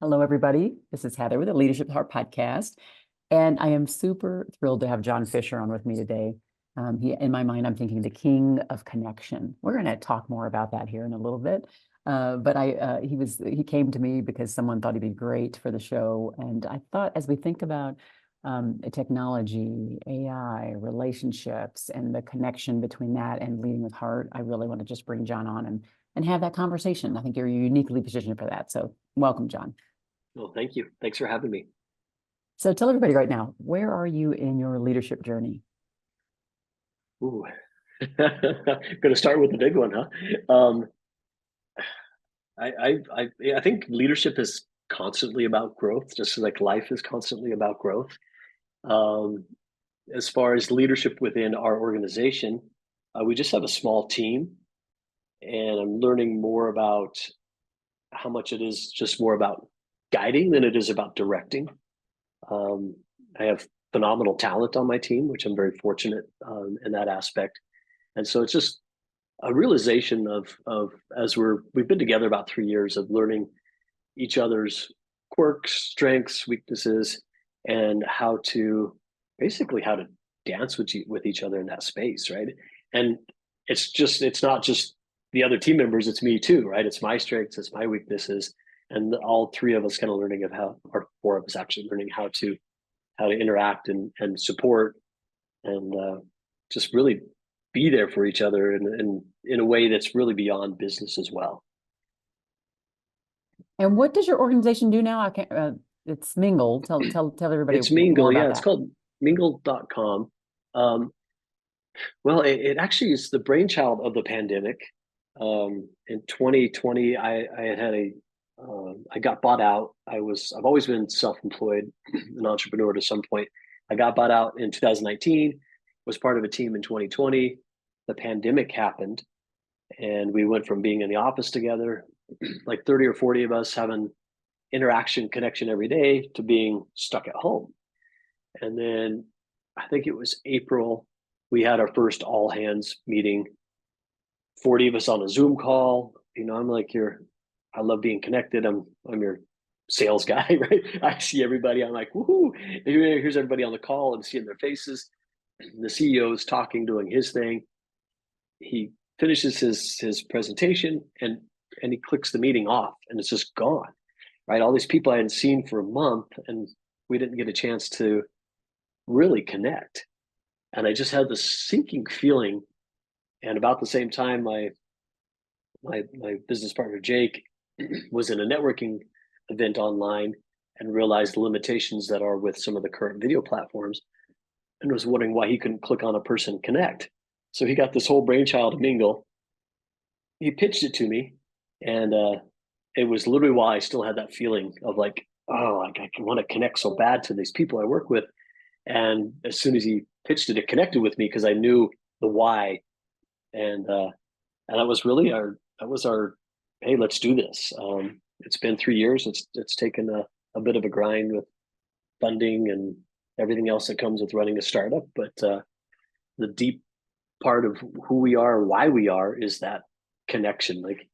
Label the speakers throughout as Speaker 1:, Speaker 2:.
Speaker 1: Hello, everybody. This is Heather with the Leadership Heart Podcast, and I am super thrilled to have Jon Fisher on with me today. In my mind, I'm thinking the king of connection. We're going to talk more about that here in a little bit. He came to me because someone thought he'd be great for the show, and I thought as we think about technology, AI, relationships, and the connection between that and leading with heart, I really want to just bring Jon on and have that conversation. I think you're uniquely positioned for that. So welcome, Jon.
Speaker 2: Well, thank you. Thanks for having me.
Speaker 1: So tell everybody right now, where are you in your leadership journey?
Speaker 2: Ooh, going to start with the big one, huh? I think leadership is constantly about growth, just like life is constantly about growth. Um, as far as leadership within our organization, we just have a small team, and I'm learning more about how much it is just more about guiding than it is about directing. I have phenomenal talent on my team, which I'm very fortunate in that aspect. And so it's just a realization of as we've been together about 3 years of learning each other's quirks, strengths, weaknesses, and how to dance with each other in that space, right? And it's not just the other team members, it's me too, right? It's my strengths, it's my weaknesses, and all three of us kind of learning of how, or four of us actually learning how to interact and support and just really be there for each other and in a way that's really beyond business as well.
Speaker 1: And what does your organization do now? I can't. It's miingl. Tell everybody
Speaker 2: It's
Speaker 1: more
Speaker 2: miingl,
Speaker 1: about
Speaker 2: yeah. It's
Speaker 1: that.
Speaker 2: called miingl.com. Well, it actually is the brainchild of the pandemic. In 2020, I got bought out. I've always been self-employed, an entrepreneur to some point. I got bought out in 2019, was part of a team in 2020. The pandemic happened, and we went from being in the office together, like 30 or 40 of us having interaction, connection every day, to being stuck at home. And then I think it was April, we had our first all hands meeting, 40 of us on a Zoom call. I'm like I love being connected. I'm your sales guy, right? I see everybody. I'm like, woohoo! Here's everybody on the call and seeing their faces. The CEO is talking, doing his thing. He finishes his presentation and he clicks the meeting off, and it's just gone. Right? All these people I hadn't seen for a month, and we didn't get a chance to really connect. And I just had this sinking feeling. And about the same time, my business partner Jake was in a networking event online and realized the limitations that are with some of the current video platforms, and was wondering why he couldn't click on a person connect. So he got this whole brainchild of miingl. He pitched it to me, and it was literally why I still had that feeling of like, oh, like I want to connect so bad to these people I work with. And as soon as he pitched it, it connected with me because I knew the why, and that was really our hey, let's do this. It's been 3 years. It's taken a bit of a grind with funding and everything else that comes with running a startup, but the deep part of who we are, why we are, is that connection. Like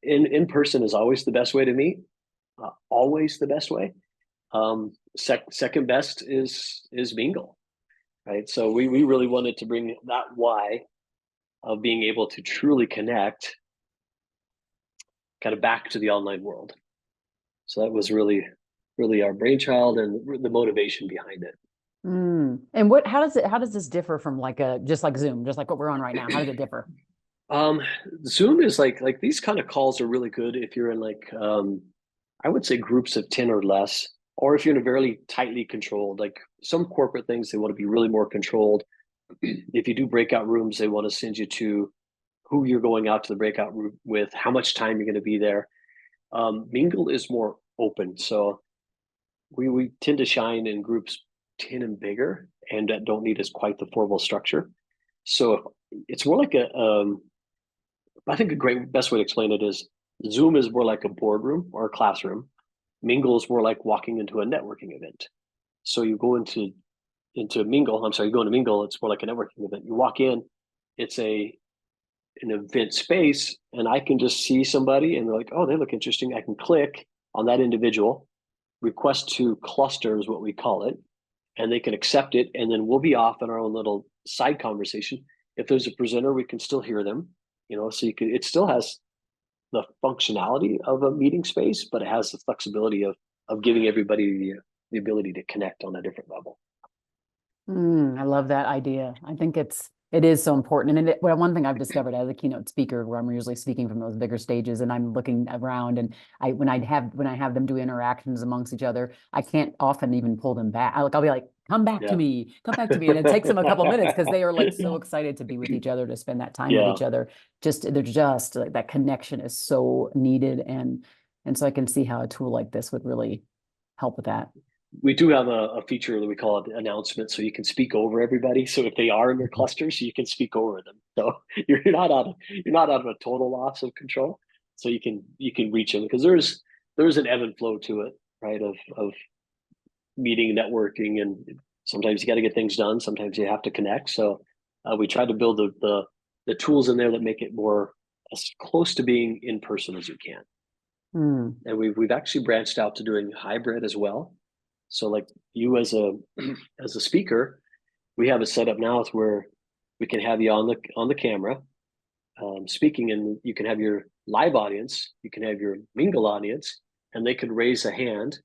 Speaker 2: in person is always the best way to meet, always the best way. Second best is miingl, right? So we really wanted to bring that why of being able to truly connect kind of back to the online world. So that was really our brainchild and the motivation behind it.
Speaker 1: And how does this differ from just like Zoom, just like what we're on right now? How does it differ?
Speaker 2: Um, Zoom is like these kind of calls are really good if you're in I would say groups of 10 or less, or if you're in a very tightly controlled, like some corporate things, they want to be really more controlled. If you do breakout rooms, they want to send you to who you're going out to the breakout room with, how much time you're going to be there. miingl is more open, so we tend to shine in groups 10 and bigger, and that don't need as quite the formal structure. So it's more like I think a great best way to explain it is Zoom is more like a boardroom or a classroom. miingl is more like walking into a networking event. So you go into miingl. I'm sorry, you go into miingl. It's more like a networking event. You walk in, it's an event space, and I can just see somebody and they're like, oh, they look interesting. I can click. on that individual, request to cluster is what we call it, and they can accept it, and then we'll be off in our own little side conversation. If there's a presenter, we can still hear them, so it still has the functionality of a meeting space, but it has the flexibility of giving everybody the ability to connect on a different level.
Speaker 1: I love that idea. I think it is so important. And one thing I've discovered as a keynote speaker, where I'm usually speaking from those bigger stages and I'm looking around, and when I have them do interactions amongst each other, I can't often even pull them back. I'll be like, come back to me. And it takes them a couple minutes because they are like so excited to be with each other, to spend that time with each other. They're just like, that connection is so needed. And so I can see how a tool like this would really help with that.
Speaker 2: We do have a feature that we call it announcement, so you can speak over everybody. So if they are in their clusters, you can speak over them. So you're not out of a total loss of control. So you can reach them, because there's an ebb and flow to it, right? Of meeting, networking, and sometimes you got to get things done. Sometimes you have to connect. So we try to build the tools in there that make it more as close to being in person as you can. And we've actually branched out to doing hybrid as well. So like you as a speaker, we have it set up now where we can have you on the camera speaking, and you can have your live audience, you can have your miingl audience, and they could raise a hand.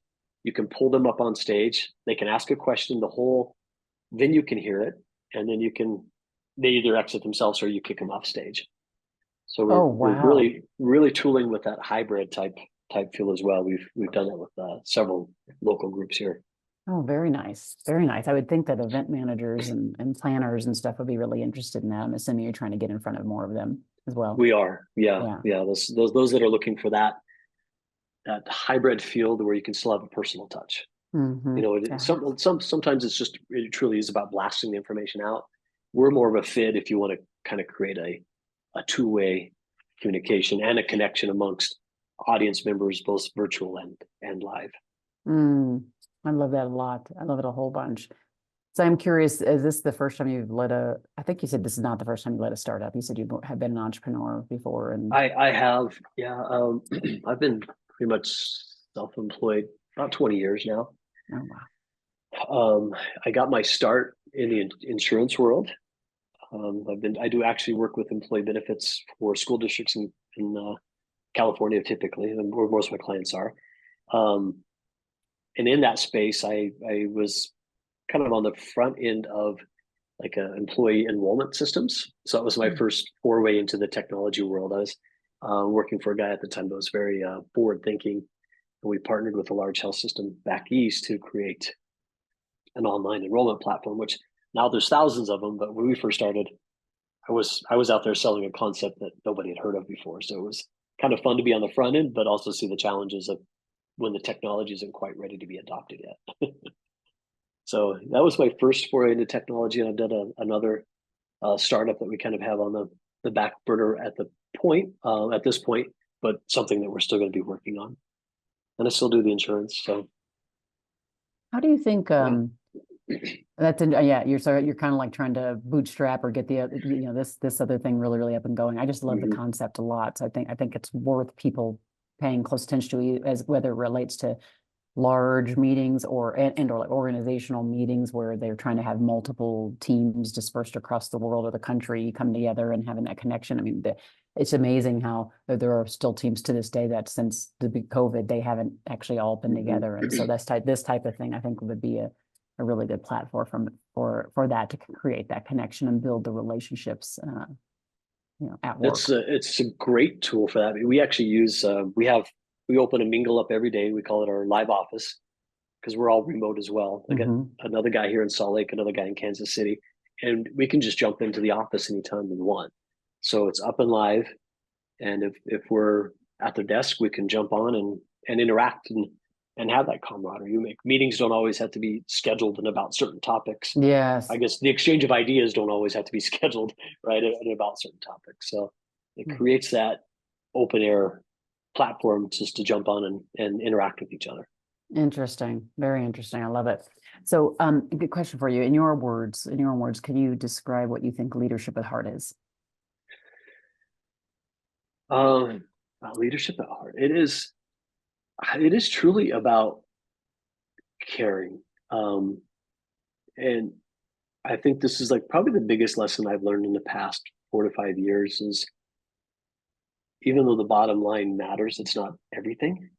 Speaker 2: You can pull them up on stage. They can ask a question. The whole venue can hear it, and then they either exit themselves or you kick them off stage. So we're really tooling with that hybrid type feel as well. We've done it with several local groups here.
Speaker 1: Oh, very nice. Very nice. I would think that event managers and planners and stuff would be really interested in that. I'm assuming you're trying to get in front of more of them as well.
Speaker 2: We are. Yeah. Those that are looking for that hybrid field where you can still have a personal touch. Sometimes it truly is about blasting the information out. We're more of a fit if you want to kind of create a two-way communication and a connection amongst audience members, both virtual and live.
Speaker 1: I love that a lot. I love it a whole bunch. So I'm curious, is this the first time you've I think you said this is not the first time you led a startup. You said you have been an entrepreneur before. And
Speaker 2: I have, yeah. I've been pretty much self-employed about 20 years now.
Speaker 1: Oh, wow.
Speaker 2: I got my start in the insurance world. I do actually work with employee benefits for school districts in California, typically, and where most of my clients are. And in that space, I was kind of on the front end of like employee enrollment systems. So that was my first foray into the technology world. I was working for a guy at the time that was very forward thinking. And we partnered with a large health system back east to create an online enrollment platform, which now there's thousands of them. But when we first started, I was out there selling a concept that nobody had heard of before. So it was kind of fun to be on the front end, but also see the challenges of when the technology isn't quite ready to be adopted yet. So that was my first foray into technology, and I've done another startup that we kind of have on the back burner at this point, but something that we're still going to be working on. And I still do the insurance. So,
Speaker 1: how do you think? You're kind of like trying to bootstrap or get this other thing really up and going. I just love the concept a lot. So I think it's worth people paying close attention to, as whether it relates to large meetings or like organizational meetings where they're trying to have multiple teams dispersed across the world or the country come together and having that connection. I mean, it's amazing how there are still teams to this day that since the big COVID, they haven't actually all been together. And so this type of thing, I think, would be a really good platform for that, to create that connection and build the relationships at work.
Speaker 2: It's a great tool for that. We actually use we open a miingl up every day. We call it our live office, because we're all remote as well. I got another guy here in Salt Lake, another guy in Kansas City, and we can just jump into the office anytime we want. So it's up and live, and if we're at the desk, we can jump on and interact and have that camaraderie. Meetings don't always have to be scheduled and about certain topics.
Speaker 1: Yes.
Speaker 2: I guess the exchange of ideas don't always have to be scheduled, right, and about certain topics. So it creates that open air platform just to jump on and interact with each other.
Speaker 1: Interesting. Very interesting. I love it. So good question for you. In your own words, can you describe what you think leadership at heart is?
Speaker 2: Leadership at heart. It is, it is truly about caring. And I think this is like probably the biggest lesson I've learned in the past 4 to 5 years is even though the bottom line matters, it's not everything.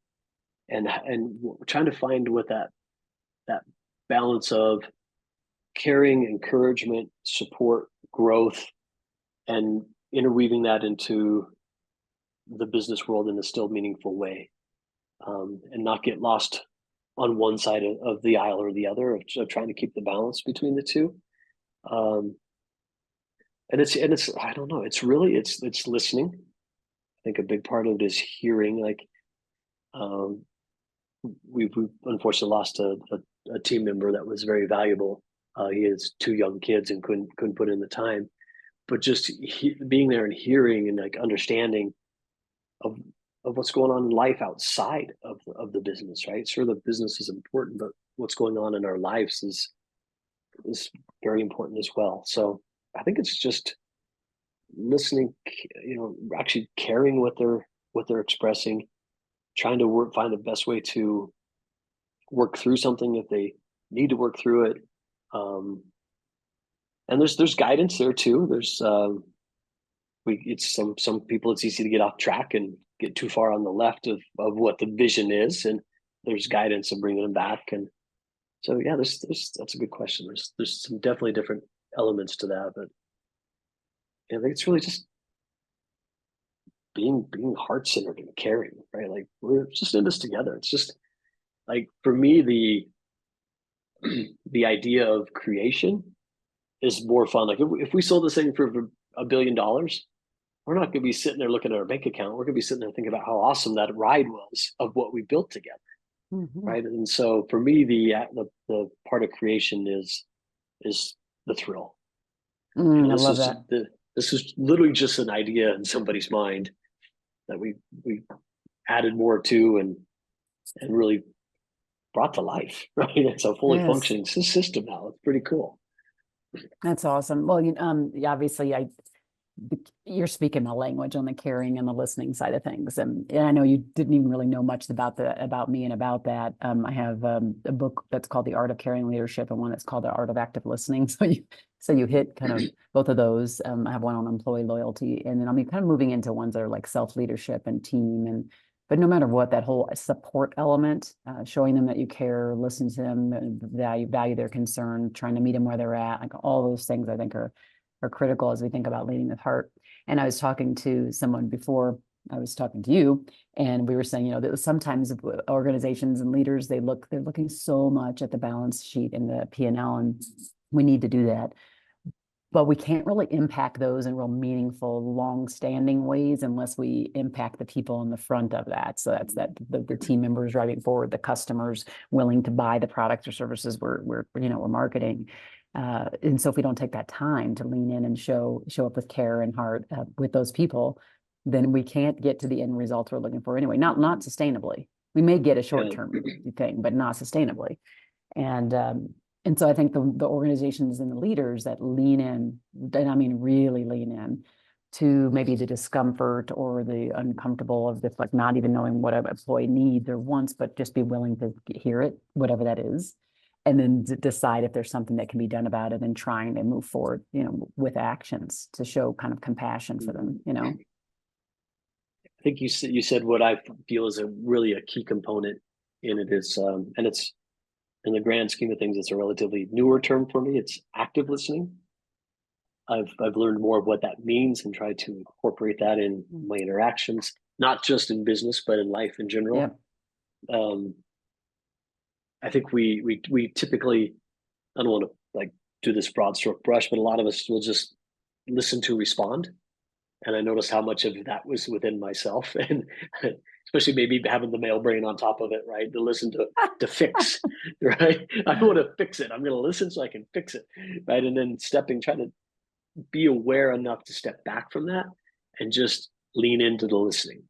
Speaker 2: And trying to find what that balance of caring, encouragement, support, growth, and interweaving that into the business world in a still meaningful way, and not get lost on one side of the aisle or the other of trying to keep the balance between the two. Um, and it's I don't know. It's really it's listening. I think a big part of it is hearing. Like um, we've unfortunately lost a team member that was very valuable. He has 2 young kids and couldn't put in the time, but just being there and hearing and like understanding of what's going on in life outside of the business, right? Sure, the business is important, but what's going on in our lives is very important as well. So I think it's just listening, actually caring what they're expressing, trying to find the best way to work through something if they need to work through it. And there's guidance there too. There's it's some people it's easy to get off track and get too far on the left of what the vision is, and there's guidance of bringing them back. And so yeah, there's that's a good question. There's some definitely different elements to that, but I think it's really just being heart-centered and caring, right? Like we're just in this together. It's just like for me the idea of creation is more fun. Like if we sold this thing for $1 billion, we're not going to be sitting there looking at our bank account. We're going to be sitting there thinking about how awesome that ride was of what we built together, right? And so for me, the part of creation is the thrill.
Speaker 1: I love that.
Speaker 2: This is literally just an idea in somebody's mind that we added more to and really brought to life, right? It's a fully functioning system now. It's pretty cool.
Speaker 1: That's awesome. Well, obviously, you're speaking my language on the caring and the listening side of things, and I know you didn't even really know much about me and about that. I have a book that's called The Art of Caring Leadership and one that's called The Art of Active Listening. So you hit kind of both of those. I have one on employee loyalty, and then I'll be kind of moving into ones that are like self-leadership and team. But no matter what, that whole support element, showing them that you care, listen to them, value their concern, trying to meet them where they're at, like all those things I think are critical as we think about leading with heart. And I was talking to someone before I was talking to you, and we were saying, that sometimes organizations and leaders, they're looking so much at the balance sheet and the P&L, and we need to do that. But we can't really impact those in real meaningful, long-standing ways unless we impact the people in the front of that. So that's the team members driving forward, the customers willing to buy the products or services we're marketing. And so if we don't take that time to lean in and show up with care and heart with those people, then we can't get to the end results we're looking for anyway. Not sustainably. We may get a short-term thing, but not sustainably. And so I think the organizations and the leaders that lean in, and I mean really lean in, to maybe the discomfort or the uncomfortable of this, like not even knowing what an employee needs or wants, but just be willing to hear it, whatever that is, and then decide if there's something that can be done about it and trying to move forward, with actions to show kind of compassion for them,
Speaker 2: I think you said what I feel is really a key component in it is, and it's in the grand scheme of things, it's a relatively newer term for me. It's active listening. I've learned more of what that means and tried to incorporate that in my interactions, not just in business, but in life in general. Yeah. I think we typically, I don't want to like do this broad stroke brush, but a lot of us will just listen to respond. And I noticed how much of that was within myself, and especially maybe having the male brain on top of it, right? To listen to fix, right? I want to fix it. I'm going to listen so I can fix it, right? And then trying to be aware enough to step back from that and just lean into the listening.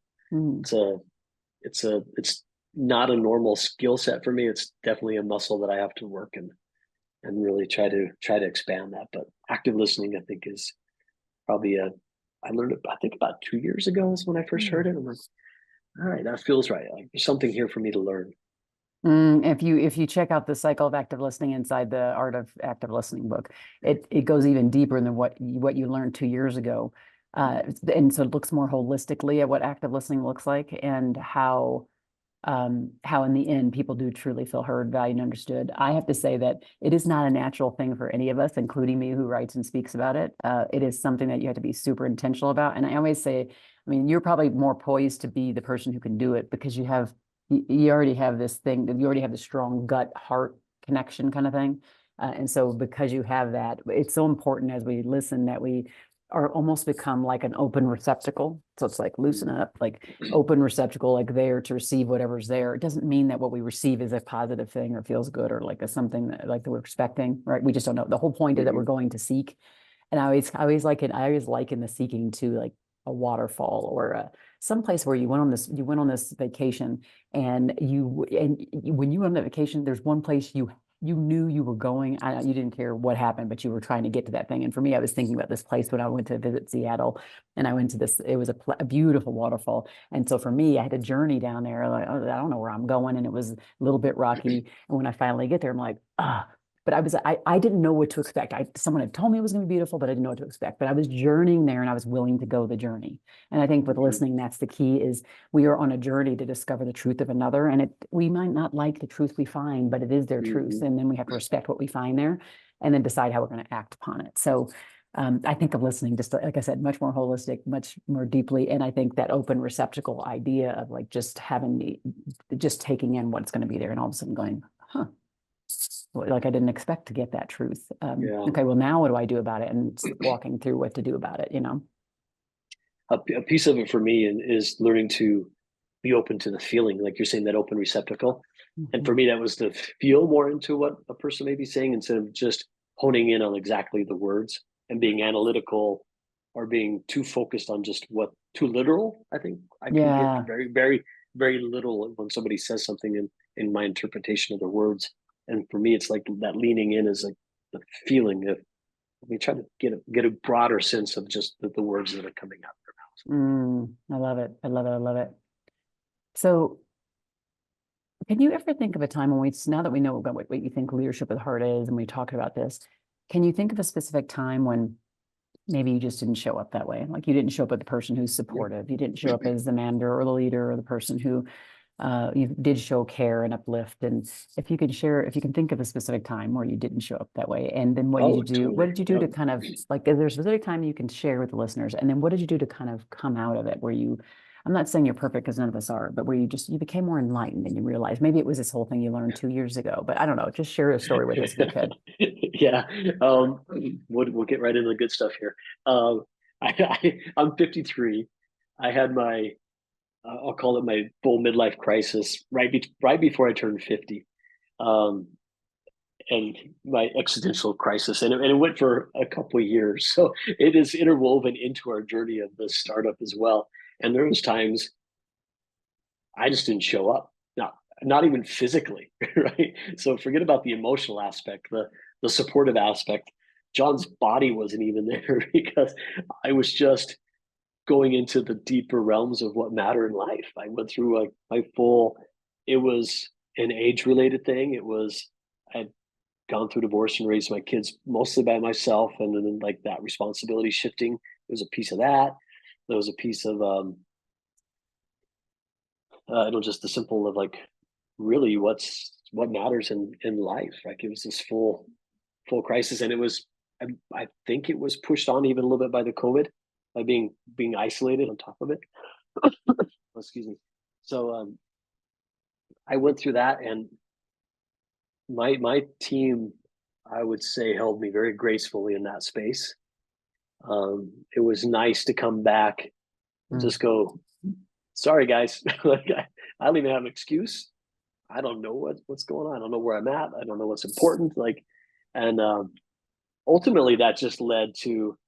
Speaker 2: It's not a normal skill set for me. It's definitely a muscle that I have to work and really try to expand that. But active listening, I think, is probably I learned it, I think about 2 years ago is when I first heard it. I'm like, all right, that feels right. Like, there's something here for me to learn.
Speaker 1: If you check out the cycle of active listening inside the Art of Active Listening book, it goes even deeper than what you learned 2 years ago, and so it looks more holistically at what active listening looks like and how in the end people do truly feel heard, valued, and understood. I have to say that it is not a natural thing for any of us, including me who writes and speaks about it. It is something that you have to be super intentional about. And I always say, I mean, you're probably more poised to be the person who can do it because you already have this thing, you already have the strong gut heart connection kind of thing. And so because you have that, it's so important as we listen that we are almost become like an open receptacle. So it's like loosen up, like open receptacle, like there to receive whatever's there. It doesn't mean that what we receive is a positive thing or feels good or like a something that like that we're expecting, right? We just don't know. The whole point is that we're going to seek. And I always liken the seeking to like a waterfall or some place where you went on this vacation and when you went on that vacation, there's one place you knew you were going. You didn't care what happened, but you were trying to get to that thing. And for me, I was thinking about this place when I went to visit Seattle, and I went to this. It was a beautiful waterfall, and so for me, I had a journey down there. Like, oh, I don't know where I'm going, and it was a little bit rocky. And when I finally get there, I'm like, ah. But I didn't know what to expect. Someone had told me it was going to be beautiful, but I didn't know what to expect. But I was journeying there, and I was willing to go the journey. And I think with
Speaker 2: Mhm.
Speaker 1: listening, that's the key: is we are on a journey to discover the truth of another, and we might not like the truth we find, but it is their truth,
Speaker 2: Mhm.
Speaker 1: and then we have to respect what we find there, and then decide how we're going to act upon it. So. I think of listening, just like I said, much more holistic, much more deeply. And I think that open receptacle idea of like just taking in what's going to be there and all of a sudden going, huh, like I didn't expect to get that truth.
Speaker 2: Yeah.
Speaker 1: Okay, well, now what do I do about it? And walking through what to do about it,
Speaker 2: A piece of it for me is learning to be open to the feeling, like you're saying, that open receptacle. And
Speaker 1: Mhm.
Speaker 2: for me, that was to feel more into what a person may be saying instead of just honing in on exactly the words and being analytical or being too focused on just what too literal. I think I can get
Speaker 1: Yeah.
Speaker 2: very, very, very little when somebody says something in my interpretation of the words. And for me, it's like that leaning in is like the feeling of we try to get a broader sense of just the words that are coming out.
Speaker 1: I love it. I love it. I love it. So can you ever think of a time now that we know about what you think leadership with heart is, and we talked about this, can you think of a specific time when maybe you just didn't show up that way? Like you didn't show up as the person who's
Speaker 2: Yeah.
Speaker 1: supportive. You didn't show up as the manager or the leader or the person who you did show care and uplift. And if you can think of a specific time where you didn't show up that way, and then what did you
Speaker 2: Oh,
Speaker 1: do? What
Speaker 2: totally.
Speaker 1: did you do
Speaker 2: Yep.
Speaker 1: to kind of like, is there a specific time you can share with the listeners? And then what did you do to kind of come out of it where I'm not saying you're perfect because none of us are, but where you became more enlightened and you realized maybe it was this whole thing you learned 2 years ago, but I don't know, just share a story with us if you could.
Speaker 2: Yeah. We'll get right into the good stuff here. I'm 53. I had my I'll call it my full midlife crisis right before I turned 50. Um, and my existential crisis, and it went for a couple of years. So it is interwoven into our journey of the startup as well. And there was times I just didn't show up, not even physically, right? So forget about the emotional aspect, the supportive aspect. John's body wasn't even there because I was just going into the deeper realms of what matter in life. I went through my full. It was an age related thing. It was I'd gone through divorce and raised my kids mostly by myself, and then like that responsibility shifting. There was a piece of that. There was a piece of just the simple of like really what matters in life. Like it was this full crisis, and it was I think it was pushed on even a little bit by the COVID, by being isolated on top of it. Excuse me. So I went through that, and my team, I would say, held me very gracefully in that space. It was nice to come back and
Speaker 1: Mm.
Speaker 2: just go, sorry guys, like I don't even have an excuse. I don't know what's going on. I don't know where I'm at. I don't know what's important. Like, and ultimately that just led to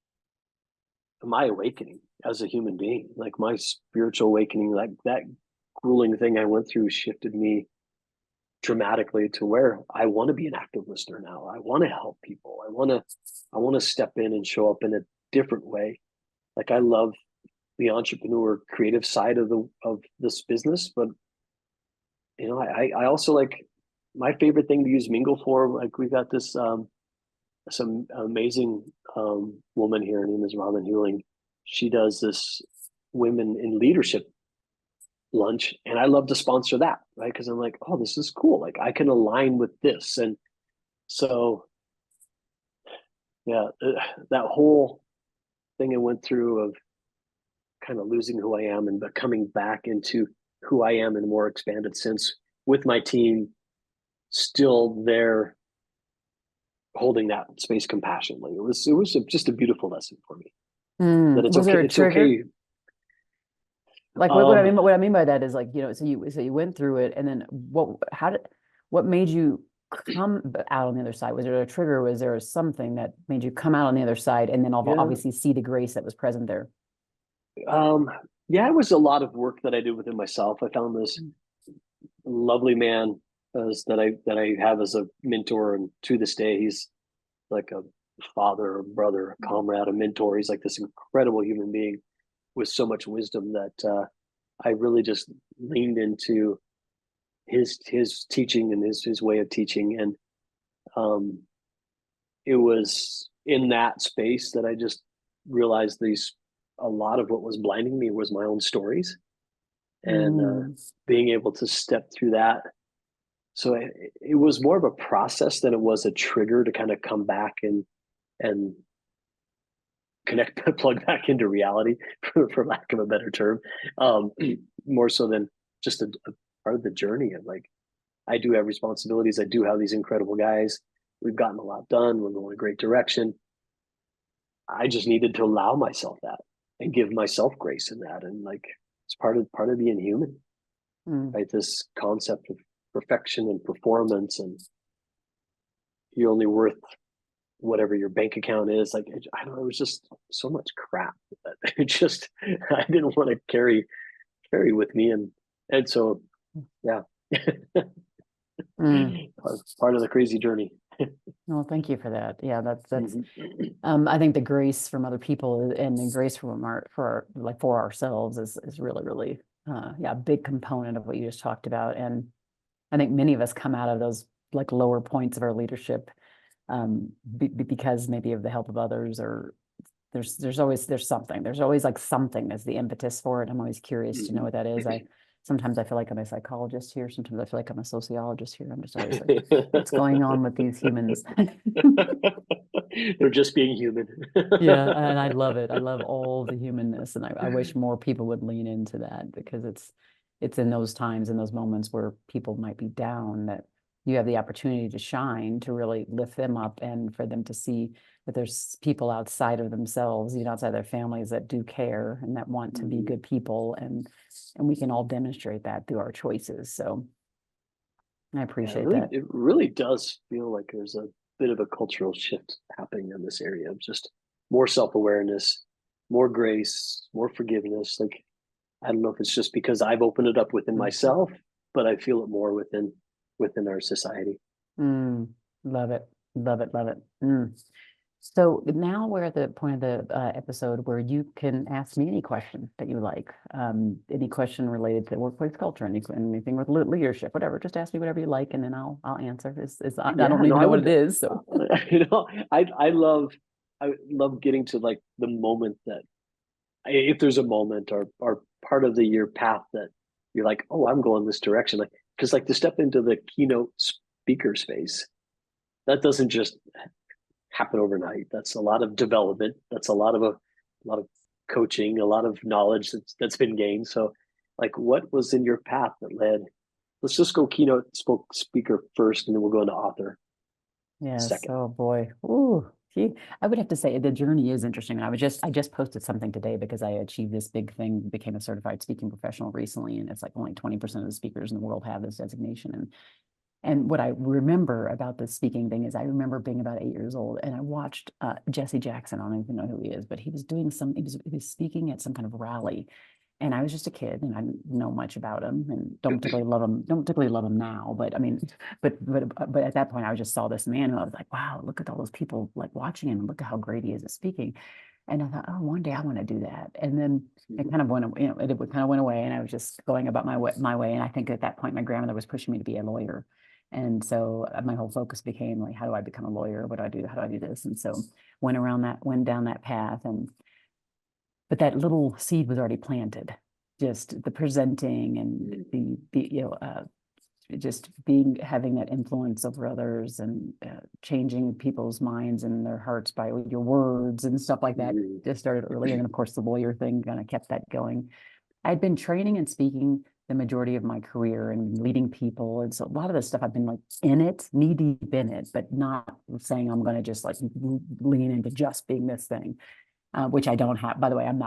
Speaker 2: my awakening as a human being, like my spiritual awakening. Like that grueling thing I went through shifted me dramatically to where I want to be an active listener now. I want to help people. I want to step in and show up in a different way. Like I love the entrepreneur creative side of this business, but I also like my favorite thing to use Mingle for. Like we got this some amazing woman here. Her name is Robin Hewling. She does this women in leadership lunch, and I love to sponsor that, right? Because I'm like, oh, this is cool. Like I can align with this, and so yeah, that whole thing I went through of kind of losing who I am and coming back into who I am in a more expanded sense with my team still there holding that space compassionately. It was just a beautiful lesson for me that it's
Speaker 1: Was
Speaker 2: okay.
Speaker 1: there a
Speaker 2: It's
Speaker 1: trigger?
Speaker 2: okay.
Speaker 1: Like
Speaker 2: Um,
Speaker 1: what I mean by that is like, so you went through it, and then what made you come out on the other side? Was there a trigger? Was there something that made you come out on the other side and then
Speaker 2: yeah.
Speaker 1: obviously see the grace that was present there?
Speaker 2: Um, yeah, it was a lot of work that I did within myself. I found this lovely man that I have as a mentor, and to this day, he's like a father, a brother, a comrade, a mentor. He's like this incredible human being with so much wisdom that I really just leaned into his teaching and his way of teaching, and um, it was in that space that I just realized these a lot of what was blinding me was my own stories, and
Speaker 1: Mm,
Speaker 2: being able to step through that. So it was more of a process than it was a trigger to kind of come back and connect, plug back into reality, for lack of a better term. Um, More so than just a part of the journey. And like, I do have responsibilities. I do have these incredible guys. We've gotten a lot done. We're going a great direction. I just needed to allow myself that and give myself grace in that. And like, it's part of being human,
Speaker 1: mm.
Speaker 2: right? This concept of perfection and performance, and you're only worth whatever your bank account is. Like, I don't know, it was just so much crap that it just, I didn't want to carry with me. And so, yeah,
Speaker 1: Mm.
Speaker 2: part of the crazy journey.
Speaker 1: Well, thank you for that. Yeah, that's
Speaker 2: Mhm.
Speaker 1: I think the grace from other people and the grace from for ourselves is really, really yeah, a big component of what you just talked about. And I think many of us come out of those like lower points of our leadership because maybe of the help of others, or there's always like something as the impetus for it. I'm always curious to know
Speaker 2: Mhm.
Speaker 1: what that is. Sometimes I feel like I'm a psychologist here. Sometimes I feel like I'm a sociologist here. I'm just always like, what's going on with these humans?
Speaker 2: They're just being human.
Speaker 1: Yeah, and I love it. I love all the humanness, and I wish more people would lean into that, because it's in those times, in those moments where people might be down, that you have the opportunity to shine, to really lift them up, and for them to see that there's people outside of themselves, outside their families, that do care and that want to be
Speaker 2: Mhm.
Speaker 1: good people, and we can all demonstrate that through our choices. So I
Speaker 2: Yeah,
Speaker 1: appreciate that.
Speaker 2: it really does feel like there's a bit of a cultural shift happening in this area of just more self-awareness, more grace, more forgiveness. Like, I don't know if it's just because I've opened it up within
Speaker 1: Mm.
Speaker 2: myself, but I feel it more within our society.
Speaker 1: Mm, love it. Love it. Love it. Mm. So now we're at the point of the episode where you can ask me any question that you like. Any question related to workplace culture, anything with leadership, whatever. Just ask me whatever you like, and then I'll answer. I
Speaker 2: Yeah,
Speaker 1: don't
Speaker 2: no,
Speaker 1: even
Speaker 2: I
Speaker 1: know what
Speaker 2: would.
Speaker 1: it is. So
Speaker 2: I love getting to like the moment that, if there's a moment or part of the year path that you're like, oh, I'm going this direction, like, because like to step into the keynote speaker space, that doesn't just happen overnight. That's a lot of development. That's a lot of coaching, a lot of knowledge that's been gained. So, like, what was in your path that led? Let's just go keynote speaker first, and then we'll go into author
Speaker 1: yes.
Speaker 2: second.
Speaker 1: Oh boy. Ooh. I would have to say the journey is interesting. And I just posted something today because I achieved this big thing, became a certified speaking professional recently, and it's like only 20% of the speakers in the world have this designation. And what I remember about the speaking thing is I remember being about 8 years old, and I watched Jesse Jackson. I don't even know who he is, but he was speaking at some kind of rally. And I was just a kid, and I didn't know much about him, and don't particularly love him now. But I mean, but at that point, I just saw this man who I was like, wow, look at all those people like watching him, and look at how great he is at speaking. And I thought, oh, one day I want to do that. And then it
Speaker 2: Mhm.
Speaker 1: kind of went, it kind of went away, and I was just going about my way. And I think at that point, my grandmother was pushing me to be a lawyer. And so my whole focus became like, how do I become a lawyer? What do I do? How do I do this? And so went down that path. But that little seed was already planted. Just the presenting and just having that influence over others, and changing people's minds and their hearts by your words and stuff like that
Speaker 2: Mhm.
Speaker 1: just started early. And then, of course, the lawyer thing kind of kept that going. I'd been training and speaking the majority of my career and leading people. And so a lot of this stuff I've been like in it, knee deep in it, but not saying I'm going to just like lean into just being this thing. Which I don't have. By the way, I'm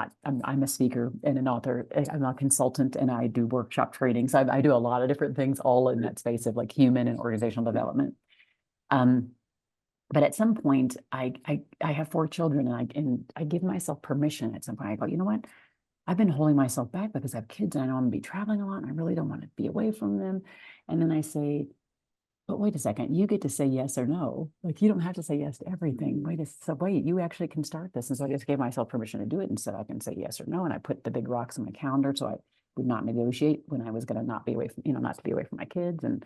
Speaker 1: a speaker and an author. I'm a consultant, and I do workshop training. So I do a lot of different things all in that space of like human and organizational development. Um, but at some point, I have 4 children, and I give myself permission at some point. I go, you know what? I've been holding myself back because I have kids, and I know I'm gonna be traveling a lot, and I really don't want to be away from them. And then I say, but wait a second, you get to say yes or no. Like, you don't have to say yes to everything. Wait, you actually can start this. And so I just gave myself permission to do it, and said I can say yes or no. And I put the big rocks on my calendar so I would not negotiate when I was going to not be away from, not to be away from my kids. And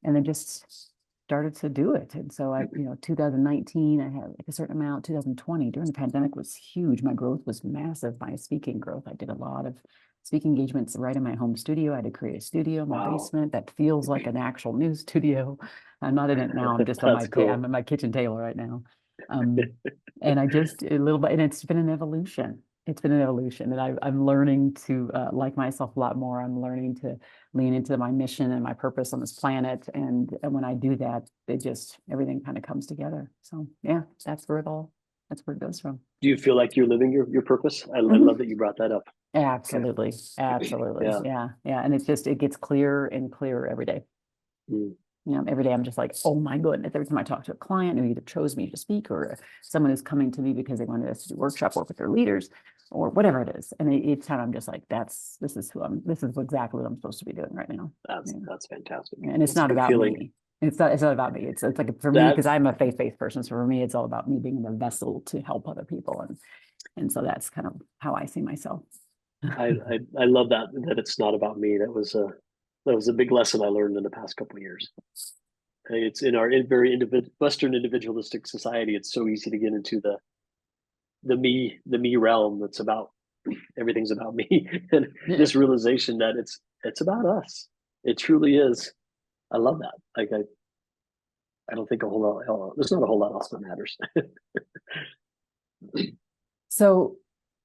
Speaker 1: then just started to do it. And so 2019, I had like a certain amount. 2020, during the pandemic, was huge. My growth was massive. My speaking growth. I did a lot of speaking engagements right in my home studio. I had to create a studio in my
Speaker 2: Wow.
Speaker 1: basement that feels like an actual new studio. I'm not in it now. I'm just on
Speaker 2: That's
Speaker 1: my I'm
Speaker 2: cool.
Speaker 1: in my kitchen table right now. Um, and I just a little bit, and it's been an evolution. It's been an evolution, and I'm learning to like myself a lot more. I'm learning to lean into my mission and my purpose on this planet. And when I do that, everything kind of comes together. So yeah, that's where it goes from.
Speaker 2: Do you feel like you're living your purpose? I
Speaker 1: Mhm.
Speaker 2: love that you brought that up. Okay.
Speaker 1: Absolutely. Absolutely.
Speaker 2: Yeah.
Speaker 1: Yeah. Yeah. And it gets clearer and clearer every day.
Speaker 2: Mm.
Speaker 1: Every day I'm just like, oh my goodness. Every time I talk to a client who either chose me to speak, or someone who's coming to me because they wanted us to do workshop work with their leaders, or whatever it is. And each time I'm just like, this is exactly what I'm supposed to be doing right now. Yeah.
Speaker 2: That's fantastic.
Speaker 1: And it's
Speaker 2: That's a
Speaker 1: not
Speaker 2: good
Speaker 1: about
Speaker 2: feeling.
Speaker 1: me. It's not about me. It's like for me,
Speaker 2: That
Speaker 1: because I'm a faith-based person. So for me, it's all about me being the vessel to help other people. And so that's kind of how I see myself.
Speaker 2: I love that it's not about me. That was a big lesson I learned in the past couple of years. It's in our very Western individualistic society. It's so easy to get into the me realm. That's about everything's about me, and
Speaker 1: Yeah.
Speaker 2: this realization that it's about us. It truly is. I love that. Like I don't think a whole lot. There's not a whole lot else that matters.
Speaker 1: So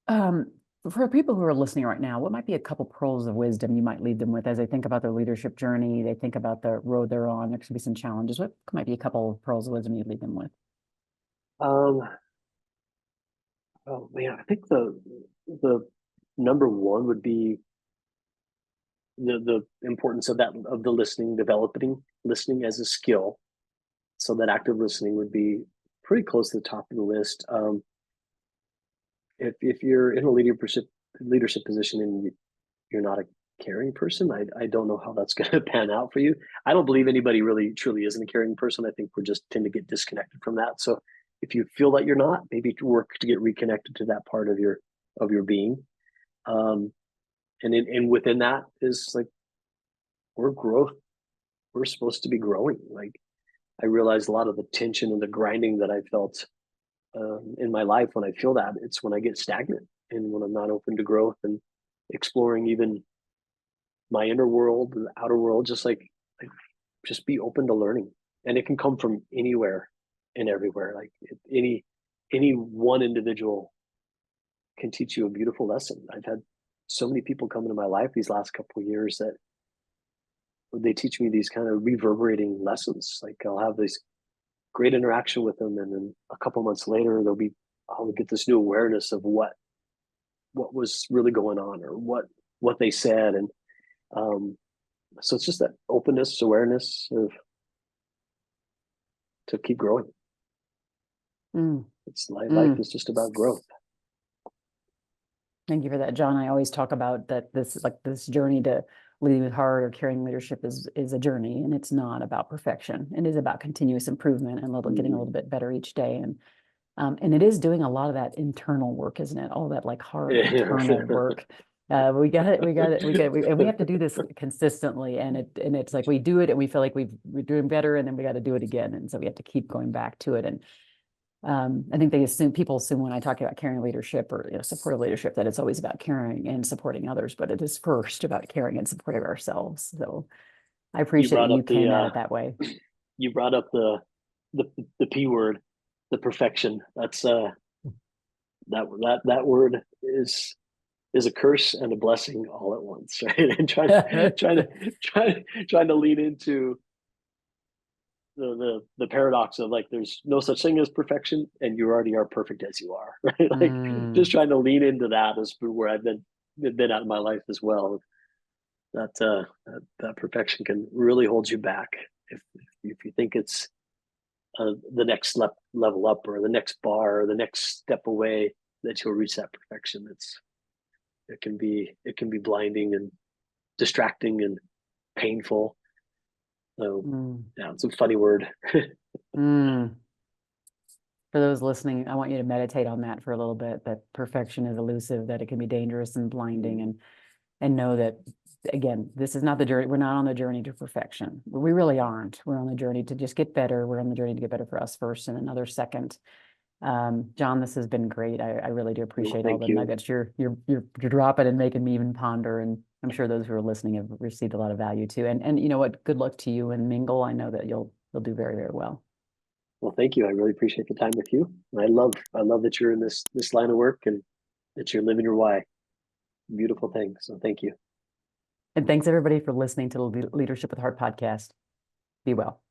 Speaker 1: um, for people who are listening right now, what might be a couple pearls of wisdom you might leave them with as they think about their leadership journey? They think about the road they're on. There could be some challenges. What might be a couple of pearls of wisdom you'd leave them with?
Speaker 2: um, oh man, I think the number one would be the importance of the listening, developing listening as a skill. So that active listening would be pretty close to the top of the list. If you're in a leadership position and you're not a caring person, I don't know how that's going to pan out for you. I don't believe anybody really truly isn't a caring person. I think we just tend to get disconnected from that. So if you feel that you're not, maybe work to get reconnected to that part of your being. Um, and within that is like we're growth. We're supposed to be growing. Like I realized a lot of the tension and the grinding that I felt in my life, when I feel that, it's when I get stagnant and when I'm not open to growth and exploring even my inner world, the outer world, like just be open to learning. And it can come from anywhere and everywhere. Like any one individual can teach you a beautiful lesson. I've had so many people come into my life these last couple of years that they teach me these kind of reverberating lessons. Like I'll have this great interaction with them, and then a couple months later, I'll get this new awareness of what was really going on, or what they said, and um, so it's just that openness, awareness of to keep growing.
Speaker 1: Mm,
Speaker 2: It's life
Speaker 1: mm.
Speaker 2: is just about growth.
Speaker 1: Thank you for that, John. I always talk about that this journey to leading with heart or carrying leadership is a journey, and it's not about perfection. It is about continuous improvement and getting a
Speaker 2: Mm,
Speaker 1: little bit better each day. And And it is doing a lot of that internal work, isn't it? All that like hard internal work. We have to do this consistently, and it's like we do it and we feel like we're doing better, and then we got to do it again, and so we have to keep going back to it. And I think people assume when I talk about caring leadership or supportive leadership that it's always about caring and supporting others, but it is first about caring and supporting ourselves. So I appreciate you came at it that way.
Speaker 2: You brought up the P word, the perfection. That's that word is a curse and a blessing all at once, right? And trying to lean into the paradox of like there's no such thing as perfection and you already are perfect as you are, right? Like just trying to lean into that is where I've been at in my life as well. That perfection can really hold you back if you think it's the next level up or the next bar or the next step away that you'll reach that perfection. It can be blinding and distracting and painful. So yeah, it's a funny word.
Speaker 1: For those listening, I want you to meditate on that for a little bit, that perfection is elusive, that it can be dangerous and blinding, and know that, again, this is not the journey. We're not on the journey to perfection. We really aren't. We're on the journey to just get better. We're on the journey to get better for us first and another second. Jon, this has been great. I really do appreciate all the nuggets you're dropping and making me even ponder. And I'm sure those who are listening have received a lot of value too. And you know what? Good luck to you and miingl. I know that you'll do very, very well.
Speaker 2: Well, thank you. I really appreciate the time with you. I love that you're in this line of work and that you're living your why. Beautiful thing. So thank you.
Speaker 1: And thanks everybody for listening to the Leadership with Heart podcast. Be well.